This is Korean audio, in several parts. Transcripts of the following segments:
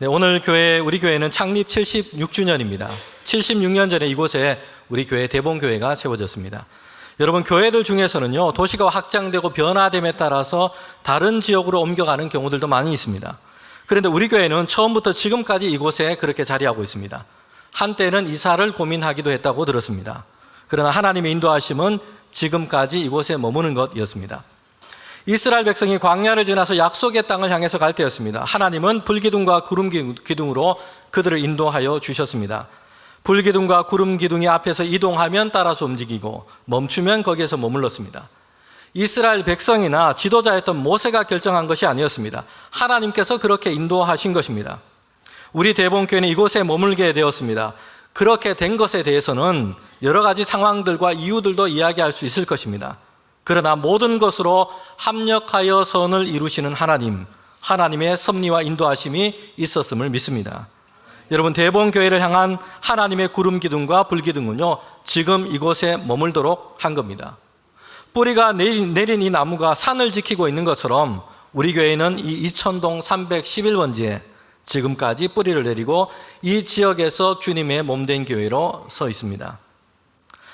네, 오늘 우리 교회는 창립 76주년입니다. 76년 전에 이곳에 우리 교회 대봉교회가 세워졌습니다. 여러분, 교회들 중에서는요, 도시가 확장되고 변화됨에 따라서 다른 지역으로 옮겨가는 경우들도 많이 있습니다. 그런데 우리 교회는 처음부터 지금까지 이곳에 그렇게 자리하고 있습니다. 한때는 이사를 고민하기도 했다고 들었습니다. 그러나 하나님의 인도하심은 지금까지 이곳에 머무는 것이었습니다. 이스라엘 백성이 광야를 지나서 약속의 땅을 향해서 갈 때였습니다. 하나님은 불기둥과 구름 기둥으로 그들을 인도하여 주셨습니다. 불기둥과 구름 기둥이 앞에서 이동하면 따라서 움직이고 멈추면 거기에서 머물렀습니다. 이스라엘 백성이나 지도자였던 모세가 결정한 것이 아니었습니다. 하나님께서 그렇게 인도하신 것입니다. 우리 대봉교회는 이곳에 머물게 되었습니다. 그렇게 된 것에 대해서는 여러 가지 상황들과 이유들도 이야기할 수 있을 것입니다. 그러나 모든 것으로 합력하여 선을 이루시는 하나님의 섭리와 인도하심이 있었음을 믿습니다. 여러분, 대봉교회를 향한 하나님의 구름 기둥과 불기둥은요, 지금 이곳에 머물도록 한 겁니다. 뿌리가 내린 이 나무가 산을 지키고 있는 것처럼 우리 교회는 이 이천동 311번지에 지금까지 뿌리를 내리고 이 지역에서 주님의 몸된 교회로 서 있습니다.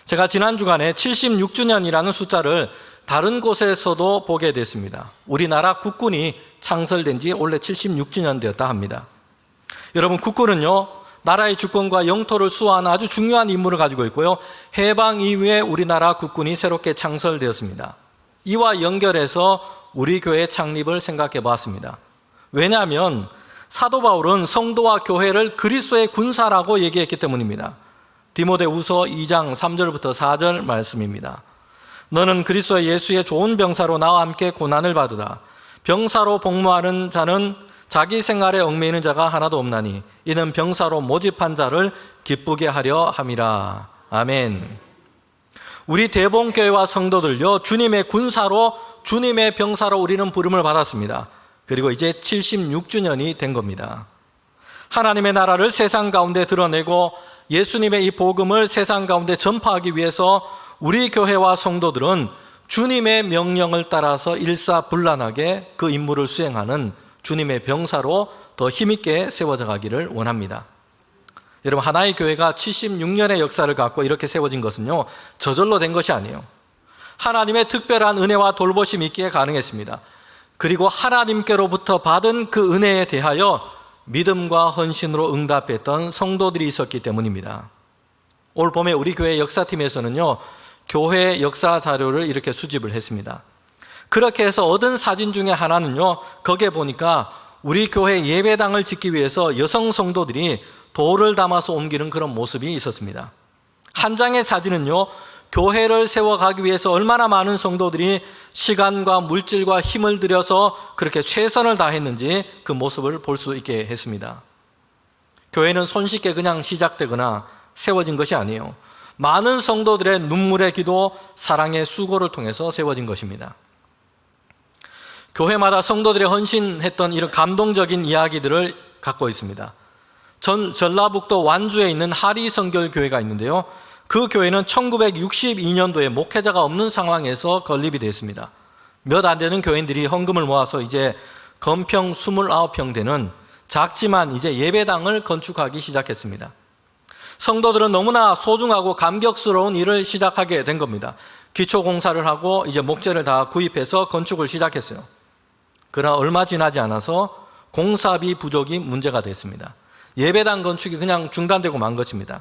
제가 지난 주간에 76주년이라는 숫자를 다른 곳에서도 보게 됐습니다. 우리나라 국군이 창설된 지 원래 76주년 되었다 합니다. 여러분, 국군은요, 나라의 주권과 영토를 수호하는 아주 중요한 임무를 가지고 있고요, 해방 이후에 우리나라 국군이 새롭게 창설되었습니다. 이와 연결해서 우리 교회 창립을 생각해 보았습니다. 왜냐하면 사도 바울은 성도와 교회를 그리스도의 군사라고 얘기했기 때문입니다. 디모데후서 2장 3절부터 4절 말씀입니다. 너는 그리스도 예수의 좋은 병사로 나와 함께 고난을 받으라. 병사로 복무하는 자는 자기 생활에 얽매이는 자가 하나도 없나니 이는 병사로 모집한 자를 기쁘게 하려 함이라. 아멘. 우리 대봉교회와 성도들요, 주님의 군사로, 주님의 병사로 우리는 부름을 받았습니다. 그리고 이제 76주년이 된 겁니다. 하나님의 나라를 세상 가운데 드러내고 예수님의 이 복음을 세상 가운데 전파하기 위해서 우리 교회와 성도들은 주님의 명령을 따라서 일사불란하게 그 임무를 수행하는 주님의 병사로 더 힘있게 세워져 가기를 원합니다. 여러분, 하나의 교회가 76년의 역사를 갖고 이렇게 세워진 것은요, 저절로 된 것이 아니에요. 하나님의 특별한 은혜와 돌보심이 있기에 가능했습니다. 그리고 하나님께로부터 받은 그 은혜에 대하여 믿음과 헌신으로 응답했던 성도들이 있었기 때문입니다. 올 봄에 우리 교회 역사팀에서는요, 교회 역사 자료를 이렇게 수집을 했습니다. 그렇게 해서 얻은 사진 중에 하나는요, 거기에 보니까 우리 교회 예배당을 짓기 위해서 여성 성도들이 돌을 담아서 옮기는 그런 모습이 있었습니다. 한 장의 사진은요, 교회를 세워가기 위해서 얼마나 많은 성도들이 시간과 물질과 힘을 들여서 그렇게 최선을 다했는지 그 모습을 볼 수 있게 했습니다. 교회는 손쉽게 그냥 시작되거나 세워진 것이 아니에요. 많은 성도들의 눈물의 기도, 사랑의 수고를 통해서 세워진 것입니다. 교회마다 성도들이 헌신했던 이런 감동적인 이야기들을 갖고 있습니다. 전라북도 완주에 있는 하리성결교회가 있는데요, 그 교회는 1962년도에 목회자가 없는 상황에서 건립이 됐습니다. 몇 안 되는 교인들이 헌금을 모아서 이제 건평 29평 되는 작지만 이제 예배당을 건축하기 시작했습니다. 성도들은 너무나 소중하고 감격스러운 일을 시작하게 된 겁니다. 기초공사를 하고 이제 목재를 다 구입해서 건축을 시작했어요. 그러나 얼마 지나지 않아서 공사비 부족이 문제가 됐습니다. 예배당 건축이 그냥 중단되고 만 것입니다.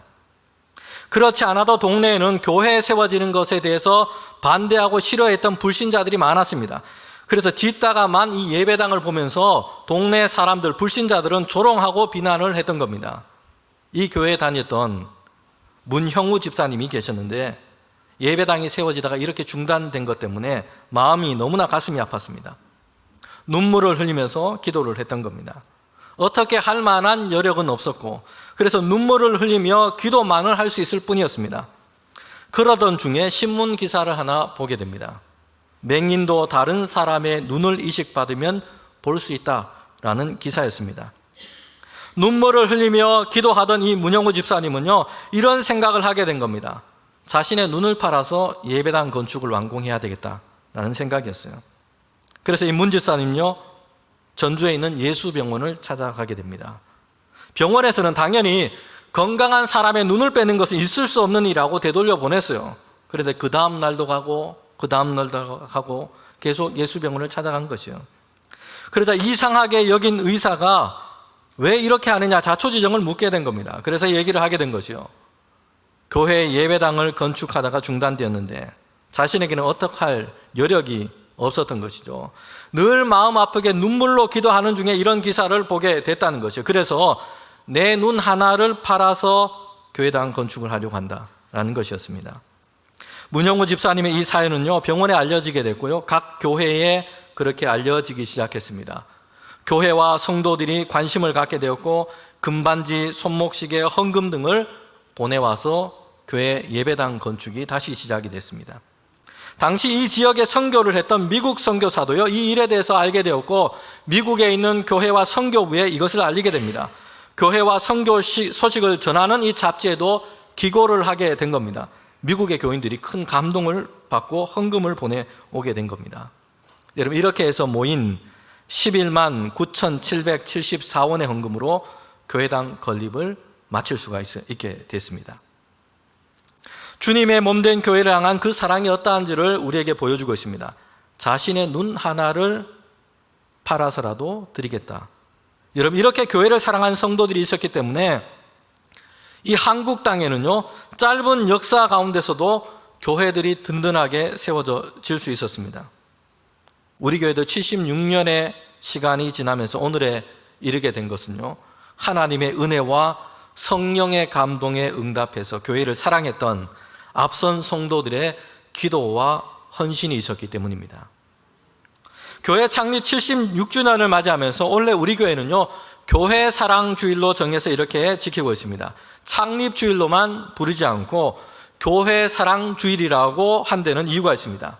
그렇지 않아도 동네에는 교회에 세워지는 것에 대해서 반대하고 싫어했던 불신자들이 많았습니다. 그래서 짓다가만 이 예배당을 보면서 동네 사람들, 불신자들은 조롱하고 비난을 했던 겁니다. 이 교회에 다녔던 문형우 집사님이 계셨는데 예배당이 세워지다가 이렇게 중단된 것 때문에 마음이 너무나 가슴이 아팠습니다. 눈물을 흘리면서 기도를 했던 겁니다. 어떻게 할 만한 여력은 없었고, 그래서 눈물을 흘리며 기도만을 할 수 있을 뿐이었습니다. 그러던 중에 신문 기사를 하나 보게 됩니다. 맹인도 다른 사람의 눈을 이식받으면 볼 수 있다라는 기사였습니다. 눈물을 흘리며 기도하던 이 문영우 집사님은요, 이런 생각을 하게 된 겁니다. 자신의 눈을 팔아서 예배당 건축을 완공해야 되겠다라는 생각이었어요. 그래서 이 문 집사님요, 전주에 있는 예수병원을 찾아가게 됩니다. 병원에서는 당연히 건강한 사람의 눈을 빼는 것은 있을 수 없는 일이라고 되돌려 보냈어요. 그런데 그 다음 날도 가고 그 다음 날도 가고 계속 예수병원을 찾아간 것이요. 그러자 이상하게 여긴 의사가 왜 이렇게 하느냐 자초지종을 묻게 된 겁니다. 그래서 얘기를 하게 된 것이요. 교회 예배당을 건축하다가 중단되었는데 자신에게는 어떻게 할 여력이 없었던 것이죠. 늘 마음 아프게 눈물로 기도하는 중에 이런 기사를 보게 됐다는 것이요. 그래서 내 눈 하나를 팔아서 교회당 건축을 하려고 한다라는 것이었습니다. 문영우 집사님의 이 사연은요, 병원에 알려지게 됐고요, 각 교회에 그렇게 알려지기 시작했습니다. 교회와 성도들이 관심을 갖게 되었고 금반지, 손목시계, 헌금 등을 보내와서 교회 예배당 건축이 다시 시작이 됐습니다. 당시 이 지역에 선교를 했던 미국 선교사도요, 이 일에 대해서 알게 되었고 미국에 있는 교회와 선교부에 이것을 알리게 됩니다. 교회와 선교 소식을 전하는 이 잡지에도 기고를 하게 된 겁니다. 미국의 교인들이 큰 감동을 받고 헌금을 보내오게 된 겁니다. 여러분, 이렇게 해서 모인 11만 9,774원의 헌금으로 교회당 건립을 마칠 수가 있게 됐습니다. 주님의 몸된 교회를 향한 그 사랑이 어떠한지를 우리에게 보여주고 있습니다. 자신의 눈 하나를 팔아서라도 드리겠다. 여러분, 이렇게 교회를 사랑하는 성도들이 있었기 때문에 이 한국 땅에는요, 짧은 역사 가운데서도 교회들이 든든하게 세워질 수 있었습니다. 우리 교회도 76년의 시간이 지나면서 오늘에 이르게 된 것은요, 하나님의 은혜와 성령의 감동에 응답해서 교회를 사랑했던 앞선 성도들의 기도와 헌신이 있었기 때문입니다. 교회 창립 76주년을 맞이하면서 원래 우리 교회는요, 교회 사랑 주일로 정해서 이렇게 지키고 있습니다. 창립 주일로만 부르지 않고 교회 사랑 주일이라고 한 데는 이유가 있습니다.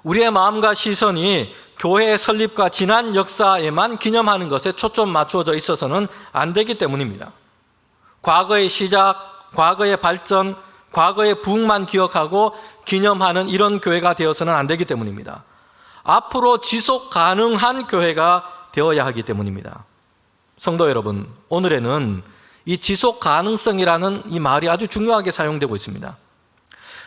우리의 마음과 시선이 교회의 설립과 지난 역사에만 기념하는 것에 초점 맞추어져 있어서는 안 되기 때문입니다. 과거의 시작, 과거의 발전, 과거의 부흥만 기억하고 기념하는 이런 교회가 되어서는 안 되기 때문입니다. 앞으로 지속 가능한 교회가 되어야 하기 때문입니다. 성도 여러분, 오늘에는 이 지속 가능성이라는 이 말이 아주 중요하게 사용되고 있습니다.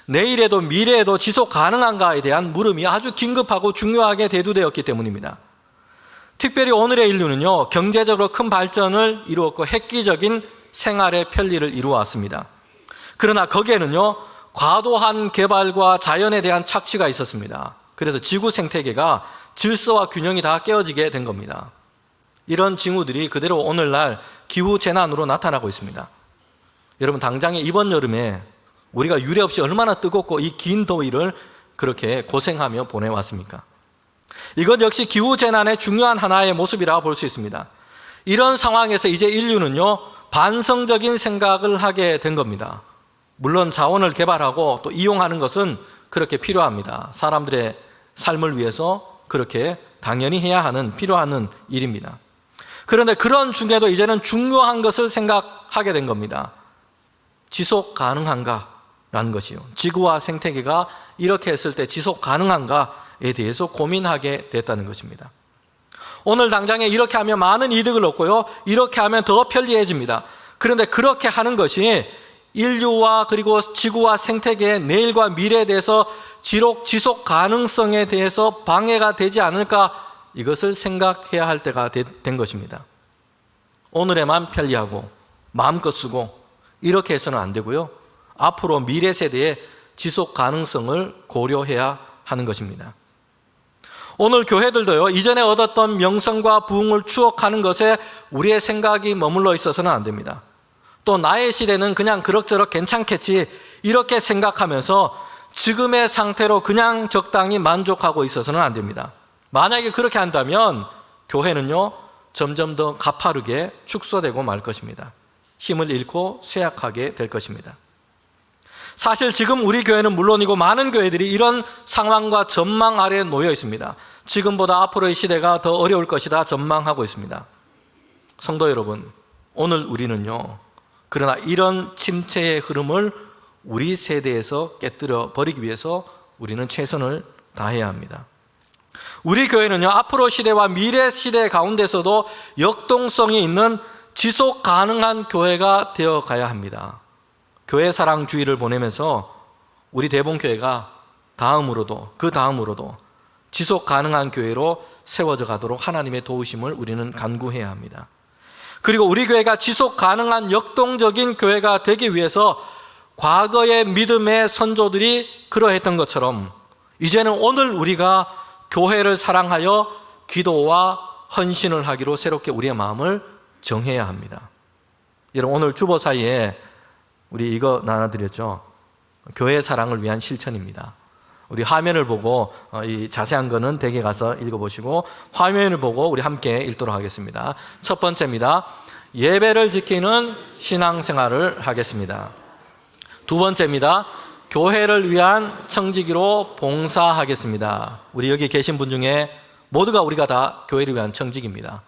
내일에도 미래에도 지속 가능한가에 대한 물음이 아주 긴급하고 중요하게 대두되었기 때문입니다. 특별히 오늘의 인류는요, 경제적으로 큰 발전을 이루었고 획기적인 생활의 편리를 이루어왔습니다. 그러나 거기에는요, 과도한 개발과 자연에 대한 착취가 있었습니다. 그래서 지구 생태계가 질서와 균형이 다 깨어지게 된 겁니다. 이런 징후들이 그대로 오늘날 기후재난으로 나타나고 있습니다. 여러분, 당장에 이번 여름에 우리가 유례 없이 얼마나 뜨겁고 이 긴 더위를 그렇게 고생하며 보내왔습니까? 이것 역시 기후재난의 중요한 하나의 모습이라고 볼 수 있습니다. 이런 상황에서 이제 인류는요, 반성적인 생각을 하게 된 겁니다. 물론 자원을 개발하고 또 이용하는 것은 그렇게 필요합니다. 사람들의 삶을 위해서 그렇게 당연히 해야 하는, 필요한 일입니다. 그런데 그런 중에도 이제는 중요한 것을 생각하게 된 겁니다. 지속 가능한가라는 것이요. 지구와 생태계가 이렇게 했을 때 지속 가능한가에 대해서 고민하게 됐다는 것입니다. 오늘 당장에 이렇게 하면 많은 이득을 얻고요, 이렇게 하면 더 편리해집니다. 그런데 그렇게 하는 것이 인류와 그리고 지구와 생태계의 내일과 미래에 대해서 지속 가능성에 대해서 방해가 되지 않을까, 이것을 생각해야 할 때가 된 것입니다. 오늘에만 편리하고 마음껏 쓰고 이렇게 해서는 안 되고요, 앞으로 미래 세대의 지속 가능성을 고려해야 하는 것입니다. 오늘 교회들도요, 이전에 얻었던 명성과 부흥을 추억하는 것에 우리의 생각이 머물러 있어서는 안 됩니다. 또 나의 시대는 그냥 그럭저럭 괜찮겠지, 이렇게 생각하면서 지금의 상태로 그냥 적당히 만족하고 있어서는 안 됩니다. 만약에 그렇게 한다면 교회는요, 점점 더 가파르게 축소되고 말 것입니다. 힘을 잃고 쇠약하게 될 것입니다. 사실 지금 우리 교회는 물론이고 많은 교회들이 이런 상황과 전망 아래에 놓여 있습니다. 지금보다 앞으로의 시대가 더 어려울 것이다 전망하고 있습니다. 성도 여러분, 오늘 우리는요, 그러나 이런 침체의 흐름을 우리 세대에서 깨뜨려 버리기 위해서 우리는 최선을 다해야 합니다. 우리 교회는요, 앞으로 시대와 미래 시대 가운데서도 역동성이 있는 지속 가능한 교회가 되어 가야 합니다. 교회 사랑 주의를 보내면서 우리 대봉교회가 그 다음으로도 지속 가능한 교회로 세워져 가도록 하나님의 도우심을 우리는 간구해야 합니다. 그리고 우리 교회가 지속 가능한 역동적인 교회가 되기 위해서 과거의 믿음의 선조들이 그러했던 것처럼 이제는 오늘 우리가 교회를 사랑하여 기도와 헌신을 하기로 새롭게 우리의 마음을 정해야 합니다. 여러분, 오늘 주보 사이에 우리 이거 나눠드렸죠. 교회 사랑을 위한 실천입니다. 우리 화면을 보고 이 자세한 거는 댁에 가서 읽어보시고 화면을 보고 우리 함께 읽도록 하겠습니다. 첫 번째입니다. 예배를 지키는 신앙생활을 하겠습니다. 두 번째입니다. 교회를 위한 청지기로 봉사하겠습니다. 우리 여기 계신 분 중에 모두가 우리가 다 교회를 위한 청직입니다.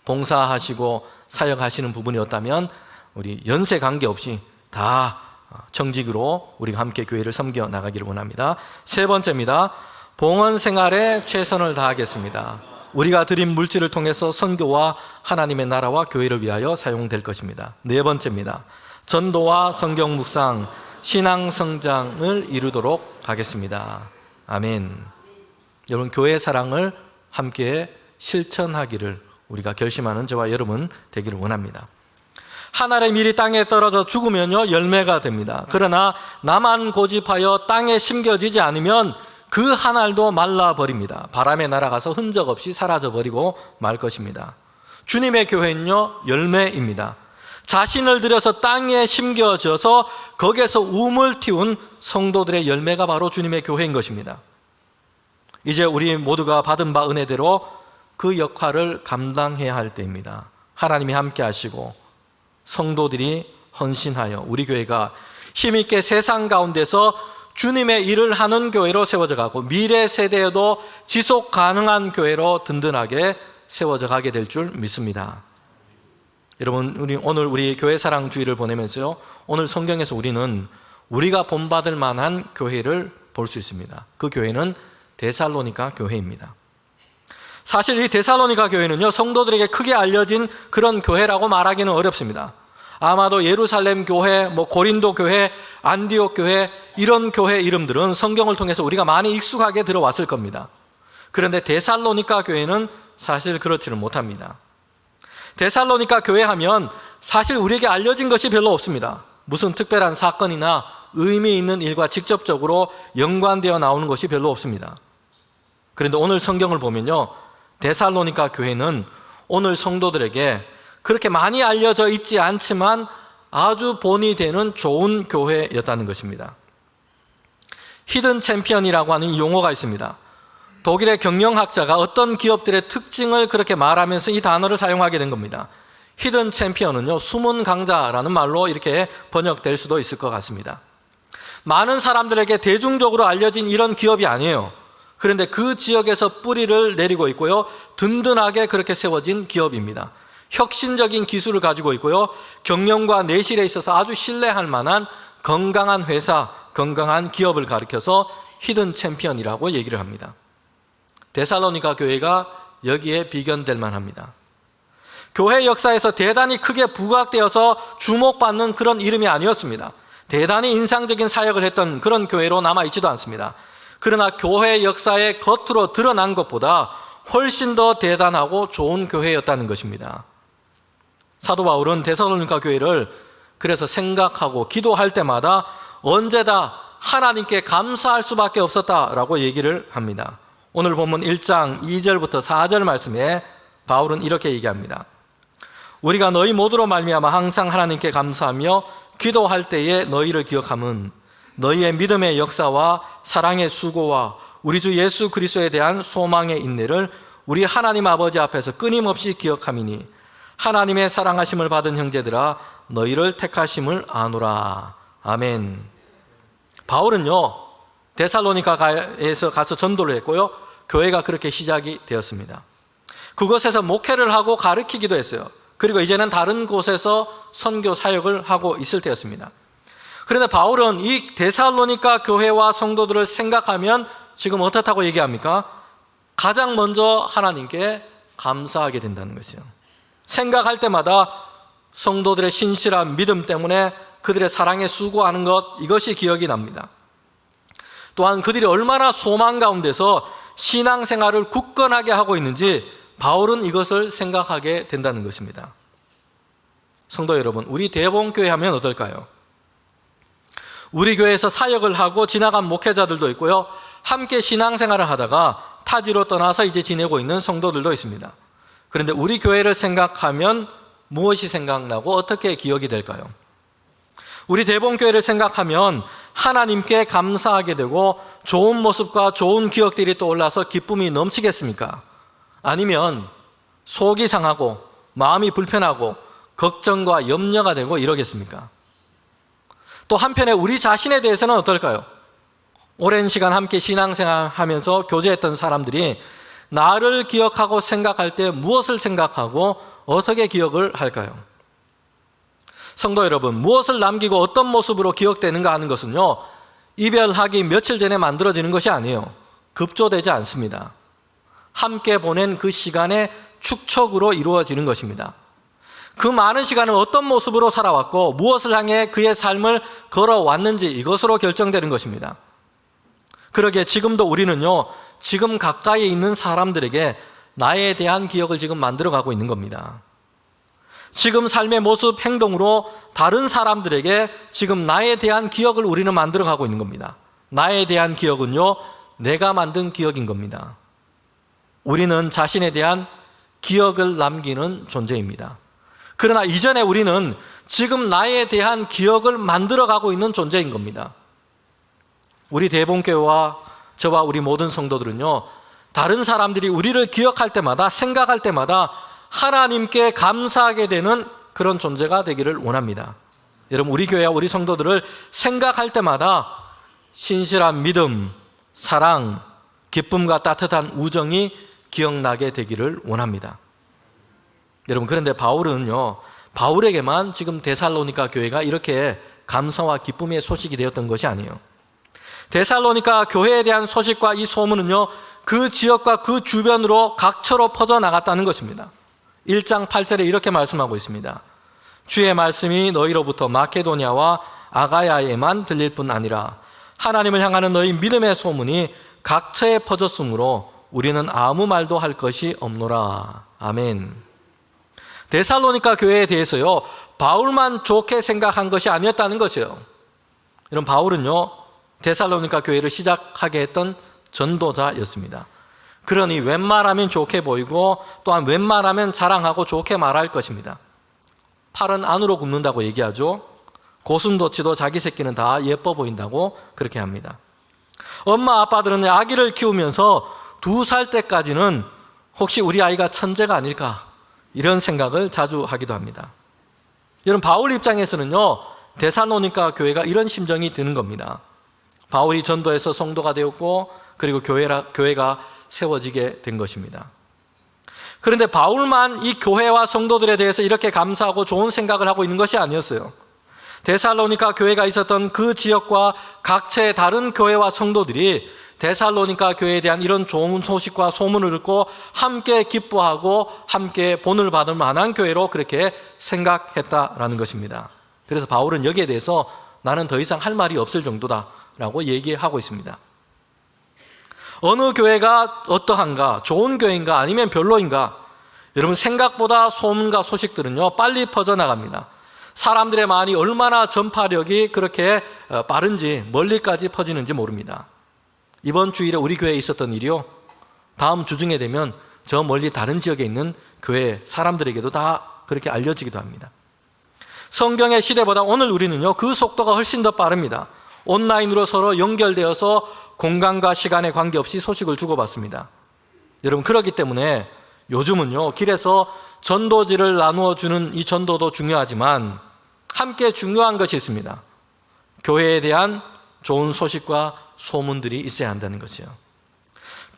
봉사하시고 사역하시는 부분이었다면 우리 연세 관계없이 다 청직으로 우리가 함께 교회를 섬겨 나가기를 원합니다. 세 번째입니다. 봉헌 생활에 최선을 다하겠습니다. 우리가 드린 물질을 통해서 선교와 하나님의 나라와 교회를 위하여 사용될 것입니다. 네 번째입니다. 전도와 성경 묵상, 신앙 성장을 이루도록 하겠습니다. 아멘. 여러분, 교회 사랑을 함께 실천하기를 우리가 결심하는 저와 여러분 되기를 원합니다. 한 알의 밀이 땅에 떨어져 죽으면요 열매가 됩니다. 그러나 나만 고집하여 땅에 심겨지지 않으면 그 한 알도 말라버립니다. 바람에 날아가서 흔적 없이 사라져버리고 말 것입니다. 주님의 교회는요 열매입니다. 자신을 들여서 땅에 심겨져서 거기에서 우물 틔운 성도들의 열매가 바로 주님의 교회인 것입니다. 이제 우리 모두가 받은 바 은혜대로 그 역할을 감당해야 할 때입니다. 하나님이 함께 하시고 성도들이 헌신하여 우리 교회가 힘있게 세상 가운데서 주님의 일을 하는 교회로 세워져 가고 미래 세대에도 지속 가능한 교회로 든든하게 세워져 가게 될 줄 믿습니다. 여러분, 오늘 우리 교회 사랑 주의를 보내면서요, 오늘 성경에서 우리는 우리가 본받을 만한 교회를 볼 수 있습니다. 그 교회는 데살로니가 교회입니다. 사실 이 데살로니가 교회는요 성도들에게 크게 알려진 그런 교회라고 말하기는 어렵습니다. 아마도 예루살렘 교회, 고린도 교회, 안디옥 교회, 이런 교회 이름들은 성경을 통해서 우리가 많이 익숙하게 들어왔을 겁니다. 그런데 데살로니가 교회는 사실 그렇지는 못합니다. 데살로니가 교회 하면 사실 우리에게 알려진 것이 별로 없습니다. 무슨 특별한 사건이나 의미 있는 일과 직접적으로 연관되어 나오는 것이 별로 없습니다. 그런데 오늘 성경을 보면요, 데살로니가 교회는 오늘 성도들에게 그렇게 많이 알려져 있지 않지만 아주 본이 되는 좋은 교회였다는 것입니다. 히든 챔피언이라고 하는 용어가 있습니다. 독일의 경영학자가 어떤 기업들의 특징을 그렇게 말하면서 이 단어를 사용하게 된 겁니다. 히든 챔피언은요, 숨은 강자라는 말로 이렇게 번역될 수도 있을 것 같습니다. 많은 사람들에게 대중적으로 알려진 이런 기업이 아니에요. 그런데 그 지역에서 뿌리를 내리고 있고요, 든든하게 그렇게 세워진 기업입니다. 혁신적인 기술을 가지고 있고요, 경영과 내실에 있어서 아주 신뢰할 만한 건강한 회사, 건강한 기업을 가리켜서 히든 챔피언이라고 얘기를 합니다. 데살로니가 교회가 여기에 비견될 만합니다. 교회 역사에서 대단히 크게 부각되어서 주목받는 그런 이름이 아니었습니다. 대단히 인상적인 사역을 했던 그런 교회로 남아있지도 않습니다. 그러나 교회 역사에 겉으로 드러난 것보다 훨씬 더 대단하고 좋은 교회였다는 것입니다. 사도 바울은 데살로니가 교회를 그래서 생각하고 기도할 때마다 언제다 하나님께 감사할 수밖에 없었다라고 얘기를 합니다. 오늘 본문 1장 2절부터 4절 말씀에 바울은 이렇게 얘기합니다. 우리가 너희 모두로 말미암아 항상 하나님께 감사하며 기도할 때에 너희를 기억함은 너희의 믿음의 역사와 사랑의 수고와 우리 주 예수 그리스도에 대한 소망의 인내를 우리 하나님 아버지 앞에서 끊임없이 기억함이니 하나님의 사랑하심을 받은 형제들아 너희를 택하심을 아노라. 아멘. 바울은요 데살로니가에서 가서 전도를 했고요, 교회가 그렇게 시작이 되었습니다. 그곳에서 목회를 하고 가르치기도 했어요. 그리고 이제는 다른 곳에서 선교 사역을 하고 있을 때였습니다. 그런데 바울은 이 데살로니가 교회와 성도들을 생각하면 지금 어떻다고 얘기합니까? 가장 먼저 하나님께 감사하게 된다는 것이요. 생각할 때마다 성도들의 신실한 믿음 때문에 그들의 사랑에 수고하는 것, 이것이 기억이 납니다. 또한 그들이 얼마나 소망 가운데서 신앙생활을 굳건하게 하고 있는지 바울은 이것을 생각하게 된다는 것입니다. 성도 여러분, 우리 대봉교회 하면 어떨까요? 우리 교회에서 사역을 하고 지나간 목회자들도 있고요, 함께 신앙생활을 하다가 타지로 떠나서 이제 지내고 있는 성도들도 있습니다. 그런데 우리 교회를 생각하면 무엇이 생각나고 어떻게 기억이 될까요? 우리 대봉교회를 생각하면 하나님께 감사하게 되고 좋은 모습과 좋은 기억들이 떠올라서 기쁨이 넘치겠습니까? 아니면 속이 상하고 마음이 불편하고 걱정과 염려가 되고 이러겠습니까? 또 한편에 우리 자신에 대해서는 어떨까요? 오랜 시간 함께 신앙생활하면서 교제했던 사람들이 나를 기억하고 생각할 때 무엇을 생각하고 어떻게 기억을 할까요? 성도 여러분, 무엇을 남기고 어떤 모습으로 기억되는가 하는 것은요, 이별하기 며칠 전에 만들어지는 것이 아니에요. 급조되지 않습니다. 함께 보낸 그 시간의 축적으로 이루어지는 것입니다. 그 많은 시간을 어떤 모습으로 살아왔고 무엇을 향해 그의 삶을 걸어왔는지 이것으로 결정되는 것입니다. 그러기에 지금도 우리는요, 지금 가까이 있는 사람들에게 나에 대한 기억을 지금 만들어가고 있는 겁니다. 지금 삶의 모습, 행동으로 다른 사람들에게 지금 나에 대한 기억을 우리는 만들어가고 있는 겁니다. 나에 대한 기억은요, 내가 만든 기억인 겁니다. 우리는 자신에 대한 기억을 남기는 존재입니다. 그러나 이전에 우리는 지금 나에 대한 기억을 만들어가고 있는 존재인 겁니다. 우리 대봉교회와 저와 우리 모든 성도들은요, 다른 사람들이 우리를 기억할 때마다, 생각할 때마다 하나님께 감사하게 되는 그런 존재가 되기를 원합니다. 여러분, 우리 교회와 우리 성도들을 생각할 때마다 신실한 믿음, 사랑, 기쁨과 따뜻한 우정이 기억나게 되기를 원합니다. 여러분, 그런데 바울에게만 지금 데살로니가 교회가 이렇게 감사와 기쁨의 소식이 되었던 것이 아니에요. 데살로니가 교회에 대한 소식과 이 소문은요, 그 지역과 그 주변으로 각처로 퍼져나갔다는 것입니다. 1장 8절에 이렇게 말씀하고 있습니다. 주의 말씀이 너희로부터 마케도니아와 아가야에만 들릴 뿐 아니라 하나님을 향하는 너희 믿음의 소문이 각처에 퍼졌으므로 우리는 아무 말도 할 것이 없노라. 아멘. 데살로니가 교회에 대해서요, 바울만 좋게 생각한 것이 아니었다는 것이에요. 이런 바울은요, 데살로니가 교회를 시작하게 했던 전도자였습니다. 그러니 웬만하면 좋게 보이고 또한 웬만하면 자랑하고 좋게 말할 것입니다. 팔은 안으로 굽는다고 얘기하죠. 고슴도치도 자기 새끼는 다 예뻐 보인다고 그렇게 합니다. 엄마 아빠들은 아기를 키우면서 2살 때까지는 혹시 우리 아이가 천재가 아닐까, 이런 생각을 자주 하기도 합니다. 여러분, 바울 입장에서는요, 데살로니가 교회가 이런 심정이 드는 겁니다. 바울이 전도해서 성도가 되었고 그리고 교회가 세워지게 된 것입니다. 그런데 바울만 이 교회와 성도들에 대해서 이렇게 감사하고 좋은 생각을 하고 있는 것이 아니었어요. 데살로니가 교회가 있었던 그 지역과 각처의 다른 교회와 성도들이 데살로니가 교회에 대한 이런 좋은 소식과 소문을 듣고 함께 기뻐하고 함께 본을 받을 만한 교회로 그렇게 생각했다라는 것입니다. 그래서 바울은 여기에 대해서 나는 더 이상 할 말이 없을 정도다라고 얘기하고 있습니다. 어느 교회가 어떠한가, 좋은 교회인가 아니면 별로인가, 여러분, 생각보다 소문과 소식들은요, 빨리 퍼져나갑니다. 사람들의 말이 얼마나 전파력이 그렇게 빠른지, 멀리까지 퍼지는지 모릅니다. 이번 주일에 우리 교회에 있었던 일이요, 다음 주중에 되면 저 멀리 다른 지역에 있는 교회 사람들에게도 다 그렇게 알려지기도 합니다. 성경의 시대보다 오늘 우리는요, 그 속도가 훨씬 더 빠릅니다. 온라인으로 서로 연결되어서 공간과 시간에 관계없이 소식을 주고받습니다. 여러분, 그렇기 때문에 요즘은요, 길에서 전도지를 나누어 주는 이 전도도 중요하지만 함께 중요한 것이 있습니다. 교회에 대한 좋은 소식과 소문들이 있어야 한다는 것이요.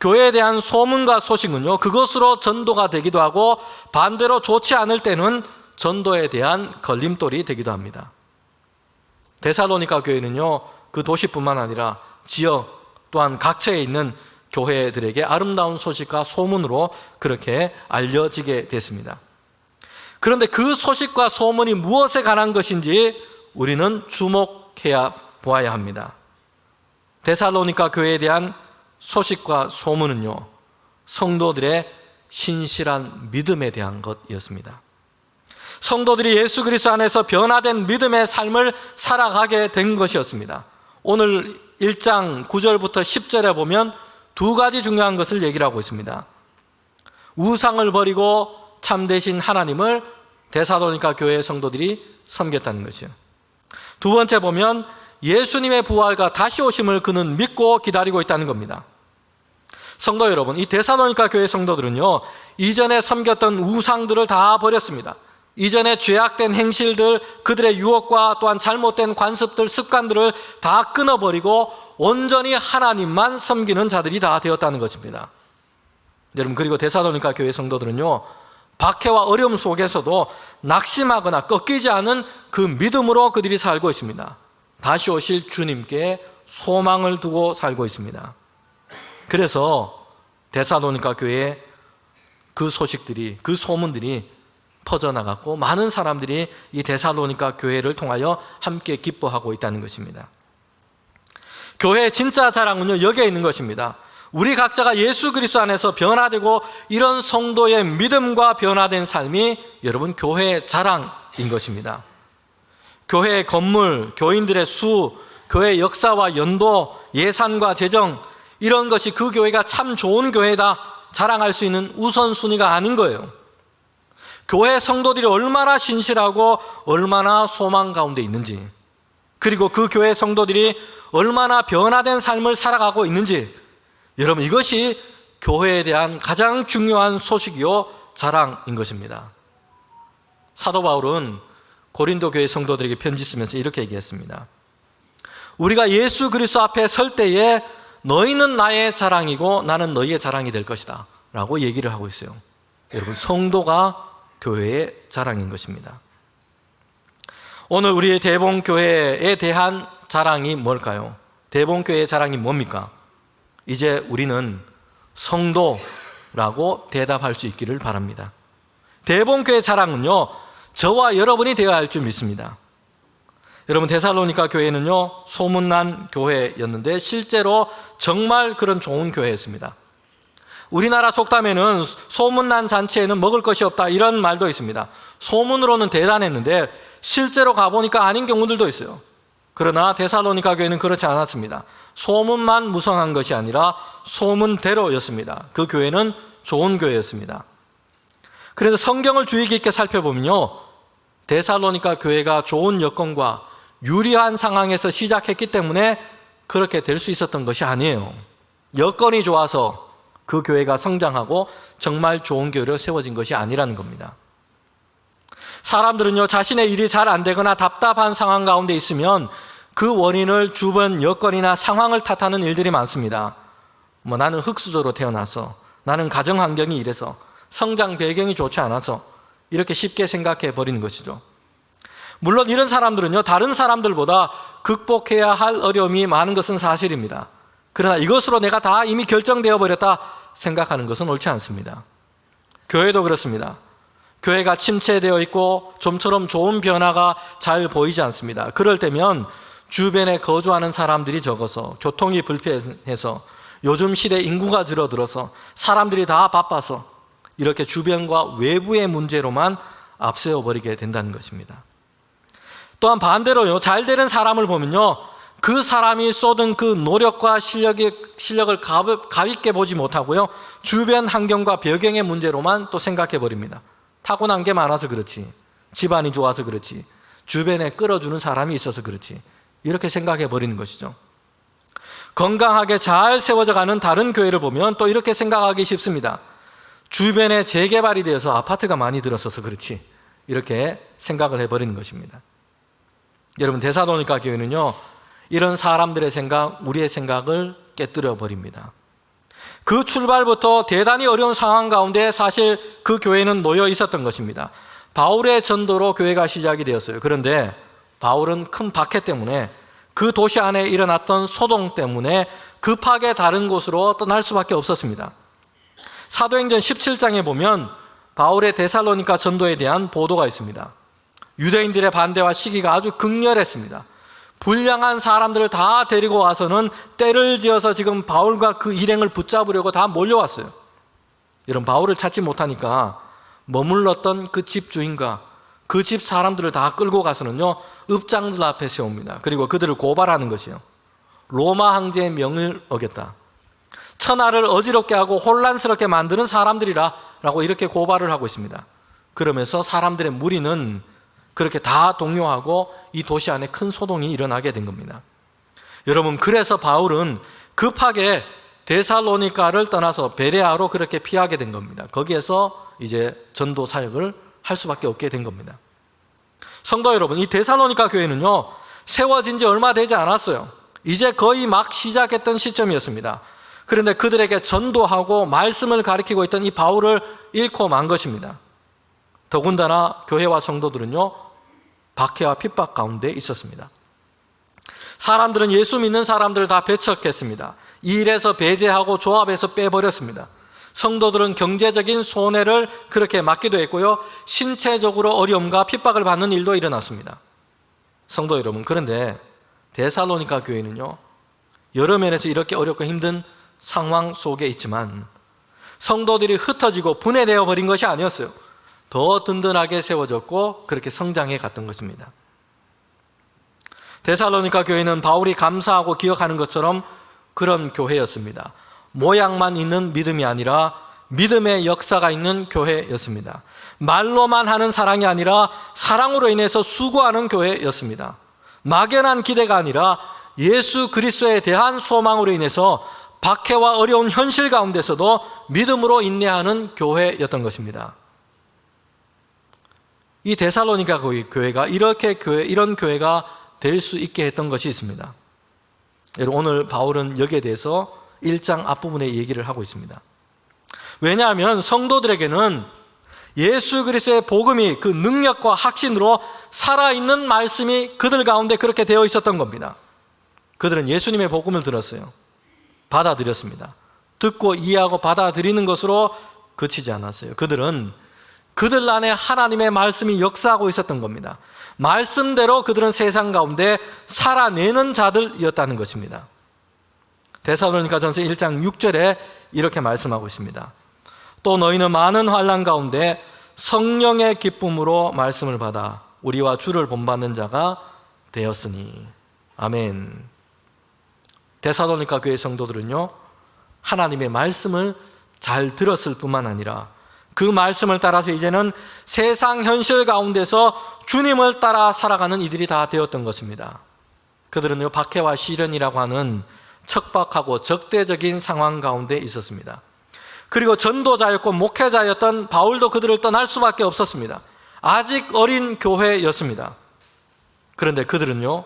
교회에 대한 소문과 소식은요, 그것으로 전도가 되기도 하고 반대로 좋지 않을 때는 전도에 대한 걸림돌이 되기도 합니다. 데살로니가 교회는요, 그 도시뿐만 아니라 지역 또한 각처에 있는 교회들에게 아름다운 소식과 소문으로 그렇게 알려지게 됐습니다. 그런데 그 소식과 소문이 무엇에 관한 것인지 우리는 주목해야 보아야 합니다. 데살로니가 교회에 대한 소식과 소문은요, 성도들의 신실한 믿음에 대한 것이었습니다. 성도들이 예수 그리스도 안에서 변화된 믿음의 삶을 살아가게 된 것이었습니다. 오늘 1장 9절부터 10절에 보면 두 가지 중요한 것을 얘기를 하고 있습니다. 우상을 버리고 참되신 하나님을 데살로니가 교회의 성도들이 섬겼다는 것이요. 두 번째 보면 예수님의 부활과 다시 오심을 그는 믿고 기다리고 있다는 겁니다. 성도 여러분, 이 데살로니가 교회 성도들은요, 이전에 섬겼던 우상들을 다 버렸습니다. 이전에 죄악된 행실들, 그들의 유혹과 또한 잘못된 관습들, 습관들을 다 끊어버리고 온전히 하나님만 섬기는 자들이 다 되었다는 것입니다. 여러분, 그리고 데살로니가 교회 성도들은요, 박해와 어려움 속에서도 낙심하거나 꺾이지 않은 그 믿음으로 그들이 살고 있습니다. 다시 오실 주님께 소망을 두고 살고 있습니다. 그래서 데살로니가 교회에 그 소식들이, 그 소문들이 퍼져나갔고 많은 사람들이 이 데살로니가 교회를 통하여 함께 기뻐하고 있다는 것입니다. 교회의 진짜 자랑은요, 여기에 있는 것입니다. 우리 각자가 예수 그리스도 안에서 변화되고 이런 성도의 믿음과 변화된 삶이 여러분 교회의 자랑인 것입니다. 교회의 건물, 교인들의 수, 교회의 역사와 연도, 예산과 재정, 이런 것이 그 교회가 참 좋은 교회다 자랑할 수 있는 우선순위가 아닌 거예요. 교회 성도들이 얼마나 신실하고 얼마나 소망 가운데 있는지, 그리고 그 교회 성도들이 얼마나 변화된 삶을 살아가고 있는지, 여러분, 이것이 교회에 대한 가장 중요한 소식이요 자랑인 것입니다. 사도 바울은 고린도 교회 성도들에게 편지 쓰면서 이렇게 얘기했습니다. 우리가 예수 그리스도 앞에 설 때에 너희는 나의 자랑이고 나는 너희의 자랑이 될 것이다 라고 얘기를 하고 있어요. 여러분, 성도가 교회의 자랑인 것입니다. 오늘 우리의 대봉교회에 대한 자랑이 뭘까요? 대봉교회의 자랑이 뭡니까? 이제 우리는 성도라고 대답할 수 있기를 바랍니다. 대봉교회 자랑은요, 저와 여러분이 되어야 할 줄 믿습니다. 여러분, 데살로니가 교회는요, 소문난 교회였는데 실제로 정말 그런 좋은 교회였습니다. 우리나라 속담에는 소문난 잔치에는 먹을 것이 없다, 이런 말도 있습니다. 소문으로는 대단했는데 실제로 가보니까 아닌 경우들도 있어요. 그러나 데살로니가 교회는 그렇지 않았습니다. 소문만 무성한 것이 아니라 소문대로였습니다. 그 교회는 좋은 교회였습니다. 그래서 성경을 주의 깊게 살펴보면요, 데살로니가 교회가 좋은 여건과 유리한 상황에서 시작했기 때문에 그렇게 될 수 있었던 것이 아니에요. 여건이 좋아서 그 교회가 성장하고 정말 좋은 교회로 세워진 것이 아니라는 겁니다. 사람들은요, 자신의 일이 잘 안 되거나 답답한 상황 가운데 있으면 그 원인을 주변 여건이나 상황을 탓하는 일들이 많습니다. 나는 흙수저로 태어나서, 나는 가정 환경이 이래서, 성장 배경이 좋지 않아서, 이렇게 쉽게 생각해 버리는 것이죠. 물론 이런 사람들은요, 다른 사람들보다 극복해야 할 어려움이 많은 것은 사실입니다. 그러나 이것으로 내가 다 이미 결정되어 버렸다 생각하는 것은 옳지 않습니다. 교회도 그렇습니다. 교회가 침체되어 있고 좀처럼 좋은 변화가 잘 보이지 않습니다. 그럴 때면 주변에 거주하는 사람들이 적어서, 교통이 불편해서, 요즘 시대 인구가 줄어들어서, 사람들이 다 바빠서 이렇게 주변과 외부의 문제로만 앞세워버리게 된다는 것입니다. 또한 반대로요, 잘 되는 사람을 보면요, 그 사람이 쏟은 그 노력과 실력을 가볍게 보지 못하고요, 주변 환경과 배경의 문제로만 또 생각해 버립니다. 타고난 게 많아서 그렇지, 집안이 좋아서 그렇지, 주변에 끌어주는 사람이 있어서 그렇지, 이렇게 생각해 버리는 것이죠. 건강하게 잘 세워져가는 다른 교회를 보면 또 이렇게 생각하기 쉽습니다. 주변에 재개발이 되어서 아파트가 많이 들어서서 그렇지, 이렇게 생각을 해버리는 것입니다. 여러분, 데살로니가 교회는요, 이런 사람들의 생각, 우리의 생각을 깨뜨려 버립니다. 그 출발부터 대단히 어려운 상황 가운데 사실 그 교회는 놓여 있었던 것입니다. 바울의 전도로 교회가 시작이 되었어요. 그런데 바울은 큰 박해 때문에, 그 도시 안에 일어났던 소동 때문에 급하게 다른 곳으로 떠날 수밖에 없었습니다. 사도행전 17장에 보면 바울의 데살로니가 전도에 대한 보도가 있습니다. 유대인들의 반대와 시기가 아주 극렬했습니다. 불량한 사람들을 다 데리고 와서는 때를 지어서 지금 바울과 그 일행을 붙잡으려고 다 몰려왔어요. 이런 바울을 찾지 못하니까 머물렀던 그 집 주인과 그 집 사람들을 다 끌고 가서는요, 읍장들 앞에 세웁니다. 그리고 그들을 고발하는 것이요, 로마 황제의 명을 어겼다, 천하를 어지럽게 하고 혼란스럽게 만드는 사람들이라 라고 이렇게 고발을 하고 있습니다. 그러면서 사람들의 무리는 그렇게 다 동요하고 이 도시 안에 큰 소동이 일어나게 된 겁니다. 여러분, 그래서 바울은 급하게 데살로니가를 떠나서 베레아로 그렇게 피하게 된 겁니다. 거기에서 이제 전도 사역을 할 수밖에 없게 된 겁니다. 성도 여러분, 이 데살로니가 교회는요, 세워진 지 얼마 되지 않았어요. 이제 거의 막 시작했던 시점이었습니다. 그런데 그들에게 전도하고 말씀을 가르치고 있던 이 바울을 잃고 만 것입니다. 더군다나 교회와 성도들은요, 박해와 핍박 가운데 있었습니다. 사람들은 예수 믿는 사람들을 다 배척했습니다. 일에서 배제하고 조합에서 빼버렸습니다. 성도들은 경제적인 손해를 그렇게 맞기도 했고요, 신체적으로 어려움과 핍박을 받는 일도 일어났습니다. 성도 여러분, 그런데 데살로니가 교회는요, 여러 면에서 이렇게 어렵고 힘든 상황 속에 있지만 성도들이 흩어지고 분해되어 버린 것이 아니었어요. 더 든든하게 세워졌고 그렇게 성장해 갔던 것입니다. 데살로니가 교회는 바울이 감사하고 기억하는 것처럼 그런 교회였습니다. 모양만 있는 믿음이 아니라 믿음의 역사가 있는 교회였습니다. 말로만 하는 사랑이 아니라 사랑으로 인해서 수고하는 교회였습니다. 막연한 기대가 아니라 예수 그리스도에 대한 소망으로 인해서 박해와 어려운 현실 가운데서도 믿음으로 인내하는 교회였던 것입니다. 이 데살로니가 교회가 이런 교회가 될 수 있게 했던 것이 있습니다. 여러분, 오늘 바울은 여기에 대해서 1장 앞부분에 얘기를 하고 있습니다. 왜냐하면 성도들에게는 예수 그리스도의 복음이 그 능력과 확신으로 살아있는 말씀이 그들 가운데 그렇게 되어 있었던 겁니다. 그들은 예수님의 복음을 들었어요. 받아들였습니다. 듣고 이해하고 받아들이는 것으로 그치지 않았어요. 그들은 그들 안에 하나님의 말씀이 역사하고 있었던 겁니다. 말씀대로 그들은 세상 가운데 살아내는 자들이었다는 것입니다. 데살로니가전서 1장 6절에 이렇게 말씀하고 있습니다. 또 너희는 많은 환난 가운데 성령의 기쁨으로 말씀을 받아 우리와 주를 본받는 자가 되었으니. 아멘. 데살로니가 교회 성도들은요, 하나님의 말씀을 잘 들었을 뿐만 아니라 그 말씀을 따라서 이제는 세상 현실 가운데서 주님을 따라 살아가는 이들이 다 되었던 것입니다. 그들은요, 박해와 시련이라고 하는 척박하고 적대적인 상황 가운데 있었습니다. 그리고 전도자였고 목회자였던 바울도 그들을 떠날 수밖에 없었습니다. 아직 어린 교회였습니다. 그런데 그들은요,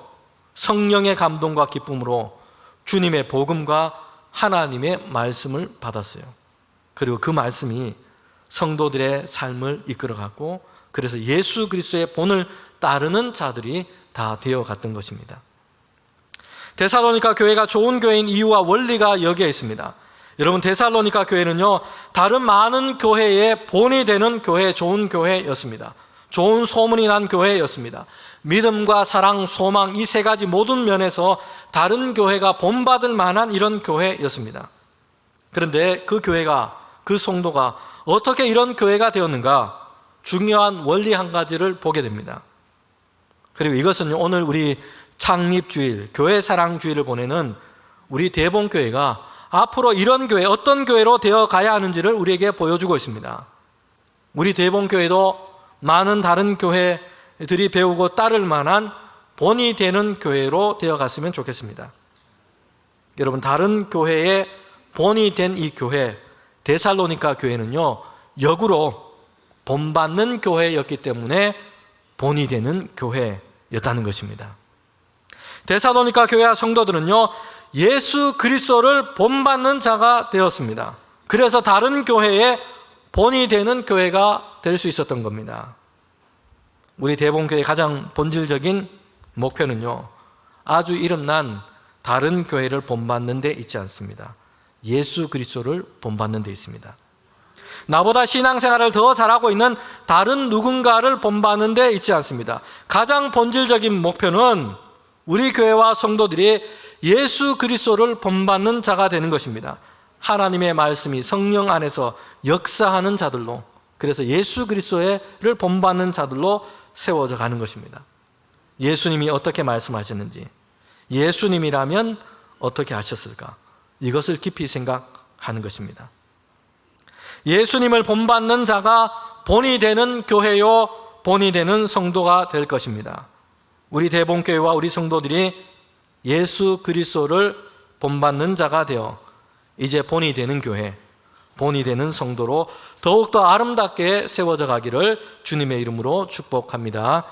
성령의 감동과 기쁨으로 주님의 복음과 하나님의 말씀을 받았어요. 그리고 그 말씀이 성도들의 삶을 이끌어갔고, 그래서 예수 그리스도의 본을 따르는 자들이 다 되어갔던 것입니다. 데살로니가 교회가 좋은 교회인 이유와 원리가 여기에 있습니다. 여러분, 데살로니가 교회는요, 다른 많은 교회의 본이 되는 교회, 좋은 교회였습니다. 좋은 소문이 난 교회였습니다. 믿음과 사랑, 소망, 이 세 가지 모든 면에서 다른 교회가 본받을 만한 이런 교회였습니다. 그런데 그 교회가, 그 성도가 어떻게 이런 교회가 되었는가? 중요한 원리 한 가지를 보게 됩니다. 그리고 이것은요, 오늘 우리 창립주일, 교회 사랑주일을 보내는 우리 대봉교회가 앞으로 이런 교회, 어떤 교회로 되어 가야 하는지를 우리에게 보여주고 있습니다. 우리 대봉교회도 많은 다른 교회들이 배우고 따를 만한 본이 되는 교회로 되어 갔으면 좋겠습니다. 여러분, 다른 교회의 본이 된 이 교회, 데살로니가 교회는요, 역으로 본받는 교회였기 때문에 본이 되는 교회였다는 것입니다. 데살로니가 교회와 성도들은요, 예수 그리스도를 본받는 자가 되었습니다. 그래서 다른 교회의 본이 되는 교회가 될 수 있었던 겁니다. 우리 대봉교회의 가장 본질적인 목표는요, 아주 이름난 다른 교회를 본받는 데 있지 않습니다. 예수 그리스도를 본받는 데 있습니다. 나보다 신앙생활을 더 잘하고 있는 다른 누군가를 본받는 데 있지 않습니다. 가장 본질적인 목표는 우리 교회와 성도들이 예수 그리스도를 본받는 자가 되는 것입니다. 하나님의 말씀이 성령 안에서 역사하는 자들로, 그래서 예수 그리스도를 본받는 자들로 세워져 가는 것입니다. 예수님이 어떻게 말씀하셨는지, 예수님이라면 어떻게 하셨을까? 이것을 깊이 생각하는 것입니다. 예수님을 본받는 자가 본이 되는 교회요, 본이 되는 성도가 될 것입니다. 우리 대본교회와 우리 성도들이 예수 그리스도를 본받는 자가 되어 이제 본이 되는 교회, 본이 되는 성도로 더욱더 아름답게 세워져 가기를 주님의 이름으로 축복합니다.